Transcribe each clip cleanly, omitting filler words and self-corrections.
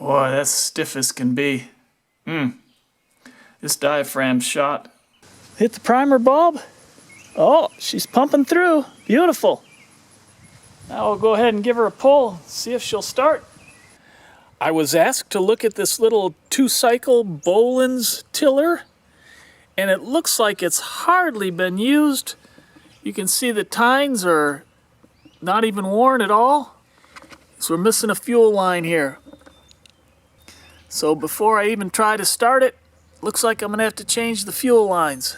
Boy, that's stiff as can be. This diaphragm's shot. Hit the primer bulb. Oh, she's pumping through. Beautiful. Now we'll go ahead and give her a pull, see if she'll start. I was asked to look at this little 2-cycle Boland's tiller, and it looks like it's hardly been used. You can see the tines are not even worn at all. So we're missing a fuel line here. So before I even try to start it, looks like I'm gonna have to change the fuel lines.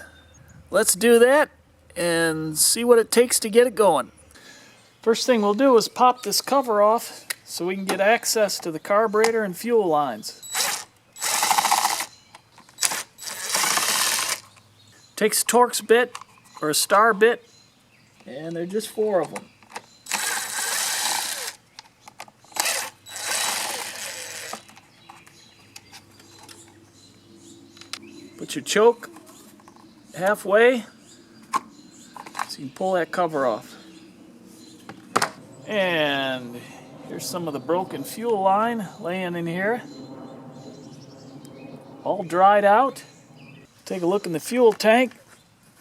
Let's do that and see what it takes to get it going. First thing we'll do is pop this cover off so we can get access to the carburetor and fuel lines. Takes a Torx bit or a star bit, and there are just 4 of them. Put your choke halfway so you can pull that cover off. And here's some of the broken fuel line laying in here. All dried out. Take a look in the fuel tank.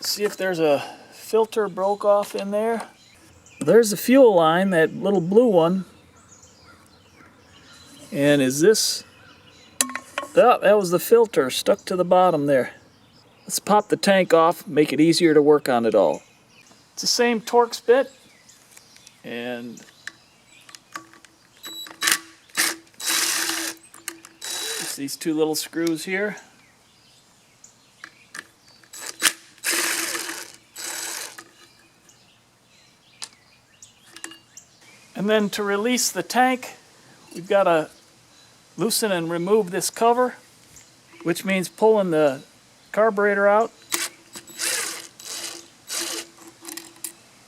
See if there's a filter broke off in there. There's the fuel line, that little blue one. And is this... Oh, that was the filter stuck to the bottom there. Let's pop the tank off, make it easier to work on it all. It's the same Torx bit. And just these 2 little screws here. And then to release the tank, we've got to loosen and remove this cover, which means pulling the carburetor out.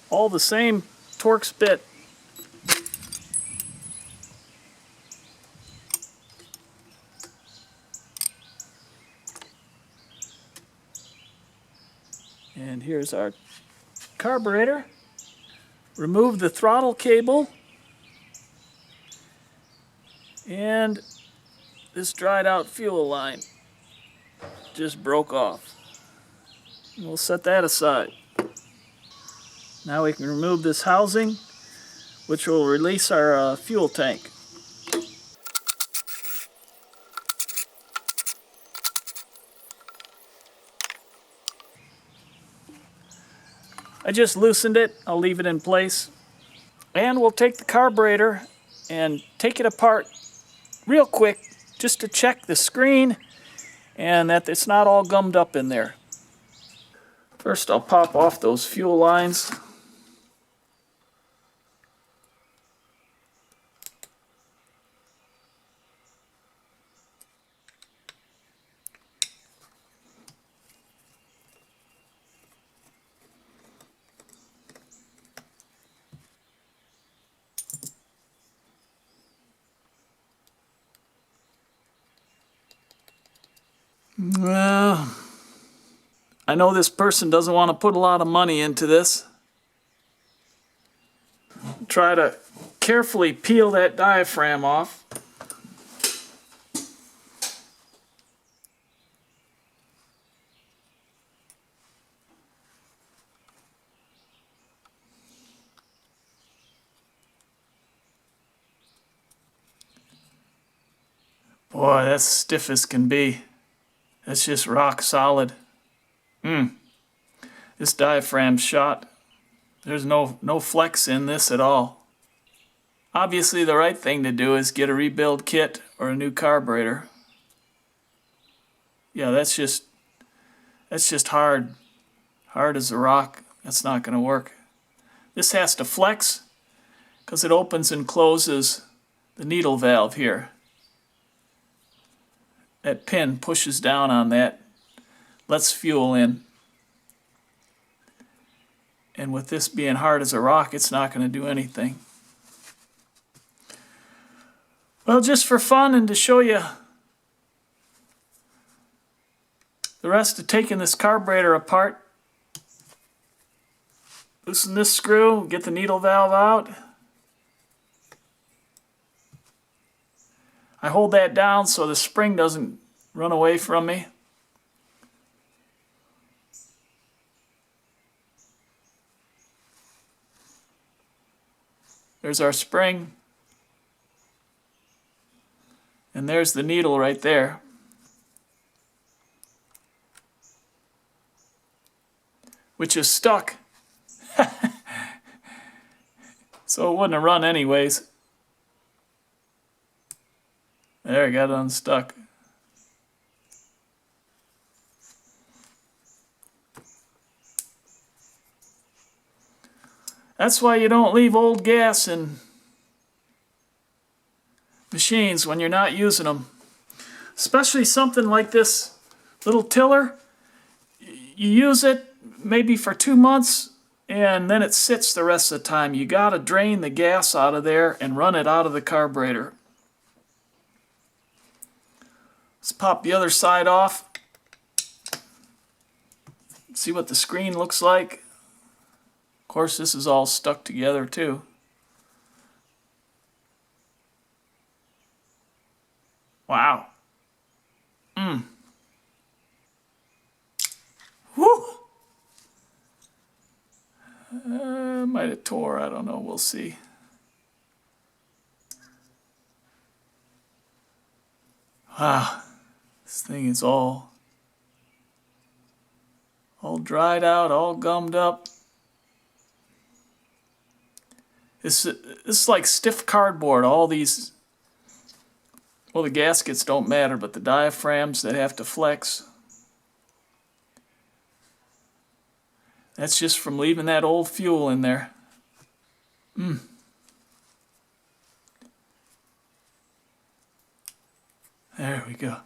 All the same Torx bit. And here's our carburetor. Remove the throttle cable. And this dried out fuel line just broke off. We'll set that aside. Now we can remove this housing, which will release our fuel tank. I just loosened it. I'll leave it in place. And we'll take the carburetor and take it apart real quick just to check the screen and that it's not all gummed up in there. First I'll pop off those fuel lines. Well, I know this person doesn't want to put a lot of money into this. Try to carefully peel that diaphragm off. Boy, that's stiff as can be. That's just rock solid. This diaphragm's shot. There's no flex in this at all. Obviously the right thing to do is get a rebuild kit or a new carburetor. Yeah, that's just hard. Hard as a rock. That's not going to work. This has to flex because it opens and closes the needle valve here. That pin pushes down on that, lets fuel in. And with this being hard as a rock, it's not going to do anything. Well, just for fun and to show you the rest of taking this carburetor apart, loosen this screw, get the needle valve out. I hold that down so the spring doesn't run away from me. There's our spring. And there's the needle right there. Which is stuck. So it wouldn't have run anyways. There, I got it unstuck. That's why you don't leave old gas in machines when you're not using them. Especially something like this little tiller. You use it maybe for 2 months and then it sits the rest of the time. You got to drain the gas out of there and run it out of the carburetor. Let's pop the other side off. See what the screen looks like. Of course, this is all stuck together too. Wow. Whew. Might have tore, I don't know, we'll see. Wow, this thing is all dried out, all gummed up. This is like stiff cardboard. All these, well, the gaskets don't matter, but the diaphragms that have to flex, that's just from leaving that old fuel in there. There we go.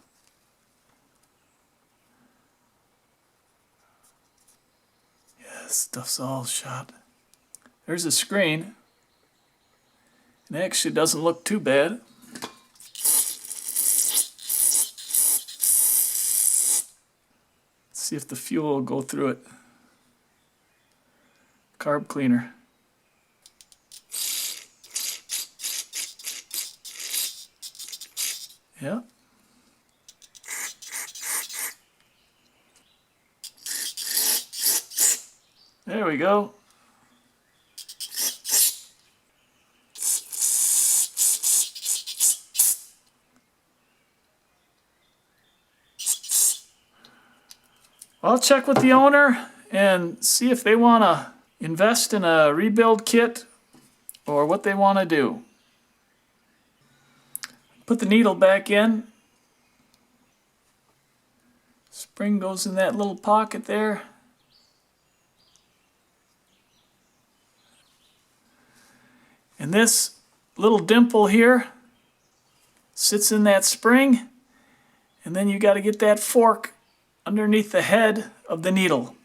Yeah, this stuff's all shot. There's a screen. It actually doesn't look too bad. Let's see if the fuel will go through it. Carb cleaner. Yeah. There we go. I'll check with the owner and see if they want to invest in a rebuild kit or what they want to do. Put the needle back in. Spring goes in that little pocket there. And this little dimple here sits in that spring, and then you got to get that fork underneath the head of the needle.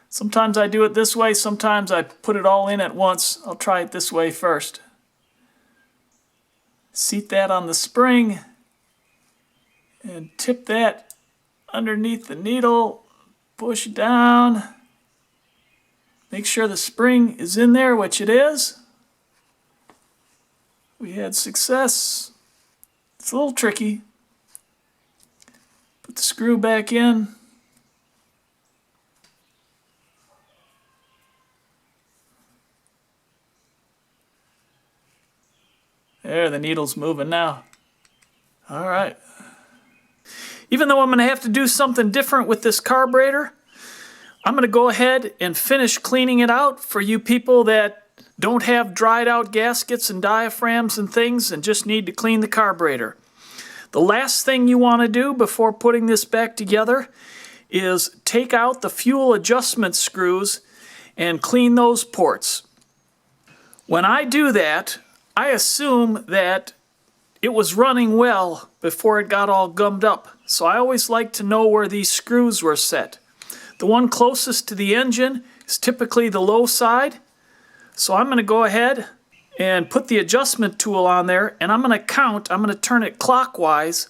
Sometimes I do it this way, sometimes I put it all in at once. I'll try it this way first. Seat that on the spring and tip that underneath the needle, push down. Make sure the spring is in there, which it is. We had success. It's a little tricky. Put the screw back in. There, the needle's moving now. All right. Even though I'm going to have to do something different with this carburetor, I'm going to go ahead and finish cleaning it out for you people that don't have dried out gaskets and diaphragms and things and just need to clean the carburetor. The last thing you want to do before putting this back together is take out the fuel adjustment screws and clean those ports. When I do that, I assume that it was running well before it got all gummed up. So I always like to know where these screws were set. The one closest to the engine is typically the low side. So I'm going to go ahead and put the adjustment tool on there, and I'm going to turn it clockwise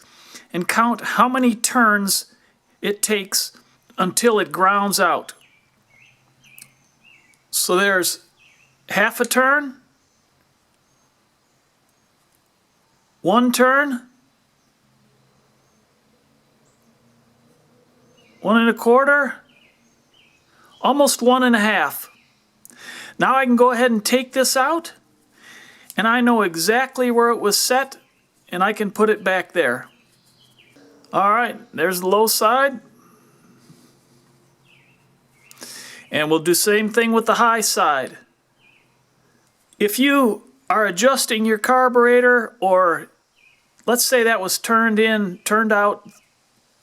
and count how many turns it takes until it grounds out. So there's half a turn, 1 turn, 1 1/4, almost 1 1/2. Now I can go ahead and take this out, and I know exactly where it was set, and I can put it back there. All right, there's the low side. And we'll do the same thing with the high side. If you are adjusting your carburetor, or let's say that was turned out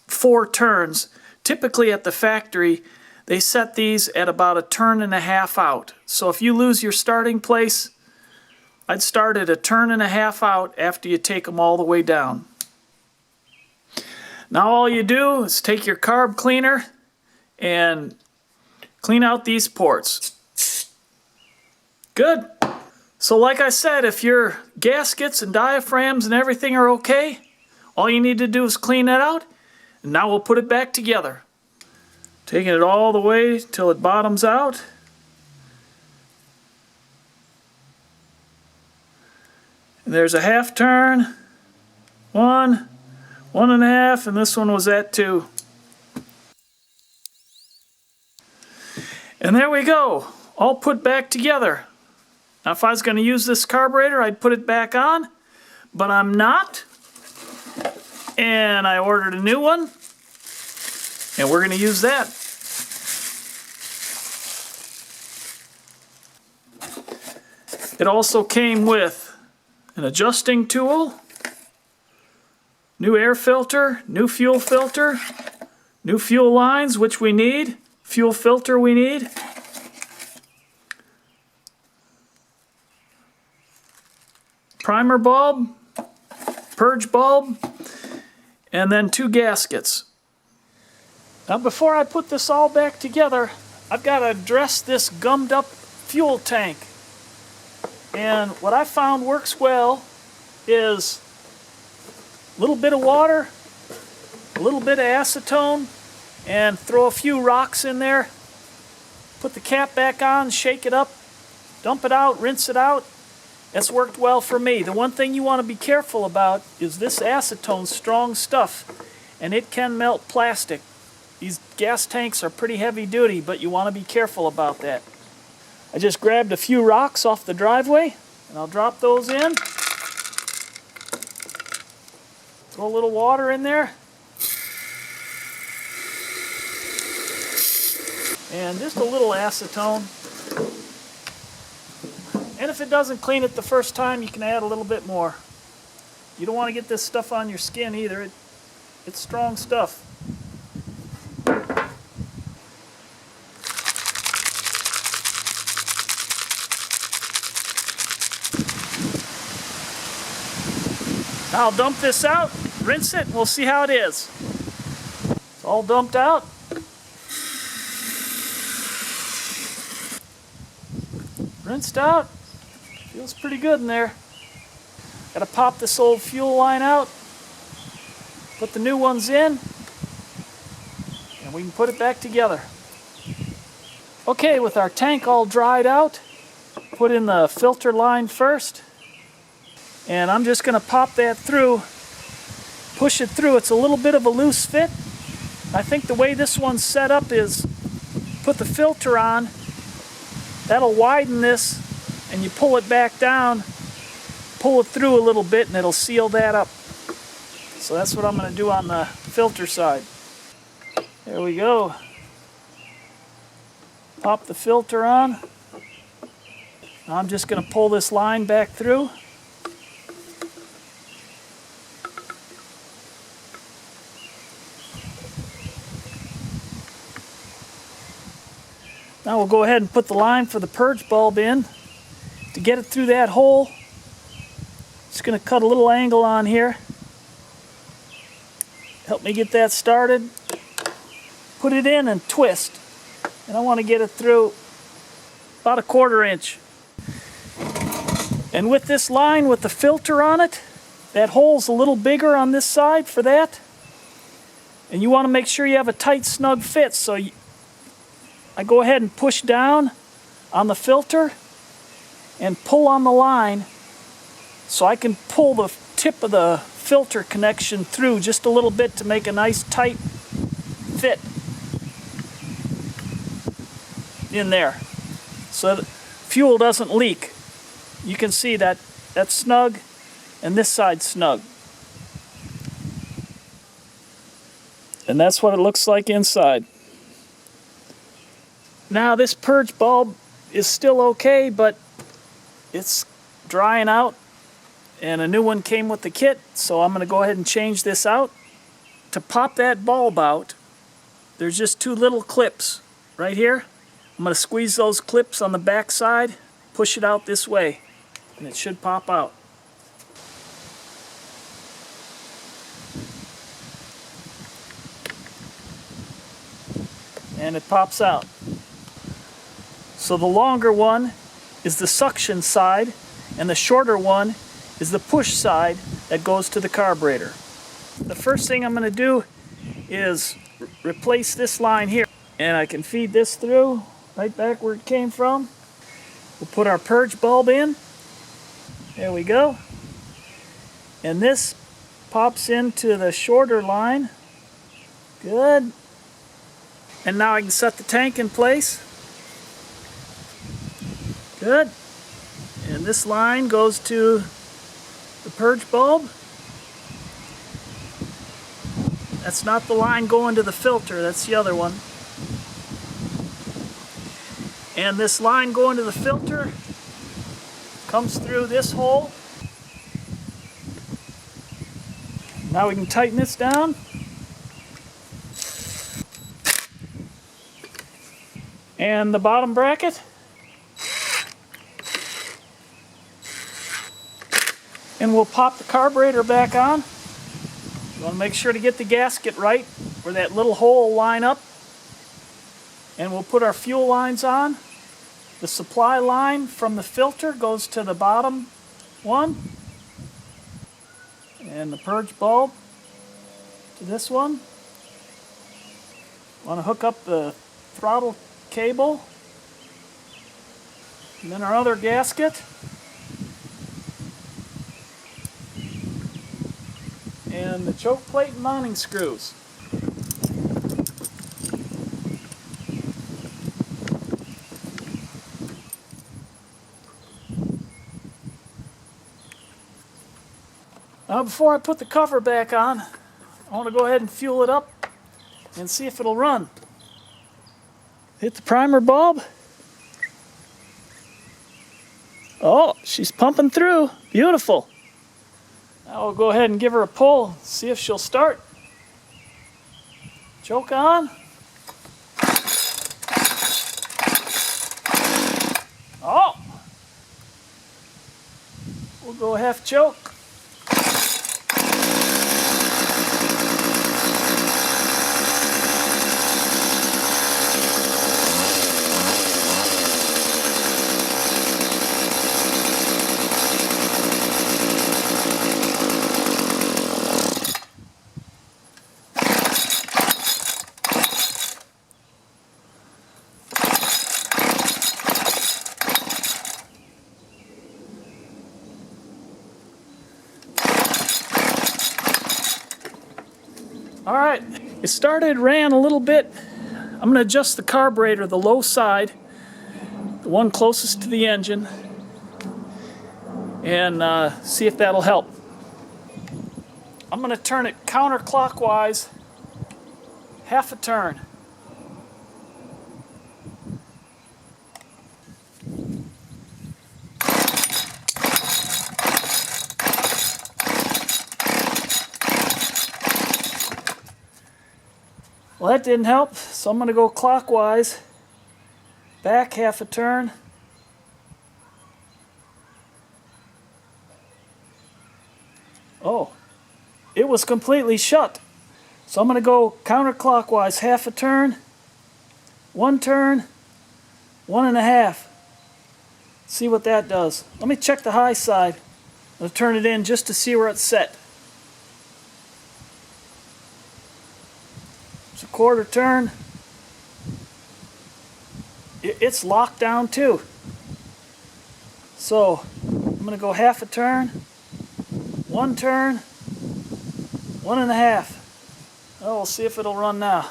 4 turns, typically at the factory, they set these at about 1.5 turns out. So if you lose your starting place, I'd start at 1.5 turns out after you take them all the way down. Now all you do is take your carb cleaner and clean out these ports. Good. So like I said, if your gaskets and diaphragms and everything are okay, all you need to do is clean that out, and now we'll put it back together. Taking it all the way till it bottoms out. And there's a 1/2 turn, 1, 1 1/2, and this one was at 2. And there we go, all put back together. Now if I was going to use this carburetor, I'd put it back on, but I'm not. And I ordered a new one, and we're going to use that. It also came with an adjusting tool, new air filter, new fuel lines, which we need, fuel filter we need, primer bulb, purge bulb, and then 2 gaskets. Now before I put this all back together, I've got to address this gummed up fuel tank. And what I found works well is a little bit of water, a little bit of acetone, and throw a few rocks in there. Put the cap back on, shake it up, dump it out, rinse it out. That's worked well for me. The one thing you want to be careful about is this acetone's strong stuff, and it can melt plastic. These gas tanks are pretty heavy duty, but you want to be careful about that. I just grabbed a few rocks off the driveway, and I'll drop those in. Throw a little water in there. And just a little acetone. And if it doesn't clean it the first time, you can add a little bit more. You don't want to get this stuff on your skin either. It's strong stuff. Now I'll dump this out, rinse it, and we'll see how it is. It's all dumped out. Rinsed out. Feels pretty good in there. Got to pop this old fuel line out, put the new ones in, and we can put it back together. Okay, with our tank all dried out, put in the filter line first. And I'm just going to pop that through, push it through. It's a little bit of a loose fit. I think the way this one's set up is put the filter on, that'll widen this, and you pull it back down, pull it through a little bit, and it'll seal that up. So that's what I'm going to do on the filter side. There we go. Pop the filter on. Now I'm just going to pull this line back through. Now we'll go ahead and put the line for the purge bulb in. To get it through that hole, just going to cut a little angle on here. Help me get that started. Put it in and twist. And I want to get it through about 1/4 inch. And with this line with the filter on it, that hole's a little bigger on this side for that. And you want to make sure you have a tight, snug fit. So I go ahead and push down on the filter and pull on the line so I can pull the tip of the filter connection through just a little bit to make a nice tight fit. in there so that fuel doesn't leak. You can see that that's snug and this side's snug. And that's what it looks like inside. Now this purge bulb is still okay, but it's drying out and a new one came with the kit, so I'm going to go ahead and change this out. To pop that bulb out, there's just two little clips right here. I'm going to squeeze those clips on the back side, push it out this way, and it should pop out. And it pops out. So the longer one is the suction side, and the shorter one is the push side that goes to the carburetor. The first thing I'm going to do is replace this line here, and I can feed this through right back where it came from. We'll put our purge bulb in. There we go. And this pops into the shorter line. Good. And now I can set the tank in place. Good. And this line goes to the purge bulb. That's not the line going to the filter, that's the other one. And this line going to the filter comes through this hole. Now we can tighten this down. And the bottom bracket. And we'll pop the carburetor back on. You want to make sure to get the gasket right where that little hole will line up. And we'll put our fuel lines on. The supply line from the filter goes to the bottom one. And the purge bulb to this one. Want to hook up the throttle cable. And then our other gasket. And the choke plate and mounting screws. Now before I put the cover back on, I want to go ahead and fuel it up and see if it'll run. Hit the primer bulb. Oh, she's pumping through. Beautiful. Now we'll go ahead and give her a pull, see if she'll start. Choke on. Oh! We'll go half choke. All right, it started, ran a little bit. I'm going to adjust the carburetor, the low side, the one closest to the engine, and see if that'll help. I'm going to turn it counterclockwise, half a turn. Well, that didn't help, so I'm going to go clockwise, back half a turn. Oh, it was completely shut. So I'm going to go counterclockwise, half a turn, 1.5. See what that does. Let me check the high side. I'm going to turn it in just to see where it's set. It's a quarter turn. It's locked down too. So I'm going to go half a turn, 1 turn, 1.5. Oh, we'll see if it'll run now.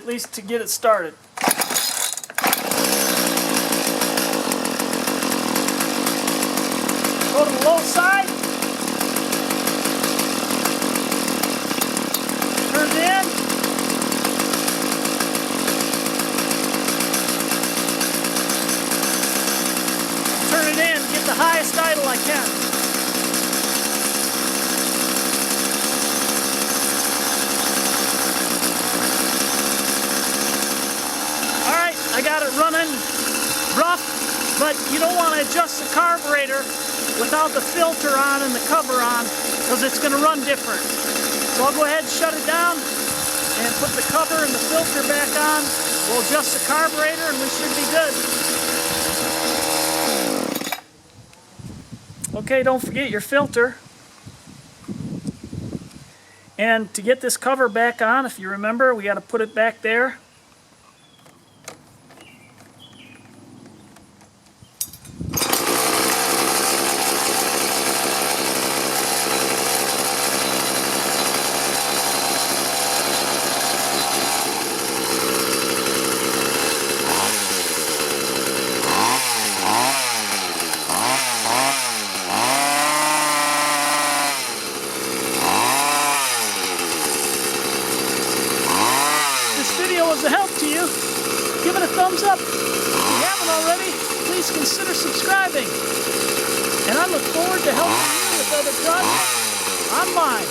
at least to get it started. Go to the low side. Turn it in. Turn it in. Get the highest idle I can. Alright, I got it running rough, but you don't want to adjust the carburetor without the filter on and the cover on, because it's going to run different. So I'll go ahead and shut it down and put the cover and the filter back on. We'll adjust the carburetor and we should be good. Okay, don't forget your filter. And to get this cover back on, if you remember, we got to put it back there. Was a help to you, give it a thumbs up. If you haven't already, please consider subscribing. And I look forward to helping you with other projects on mine.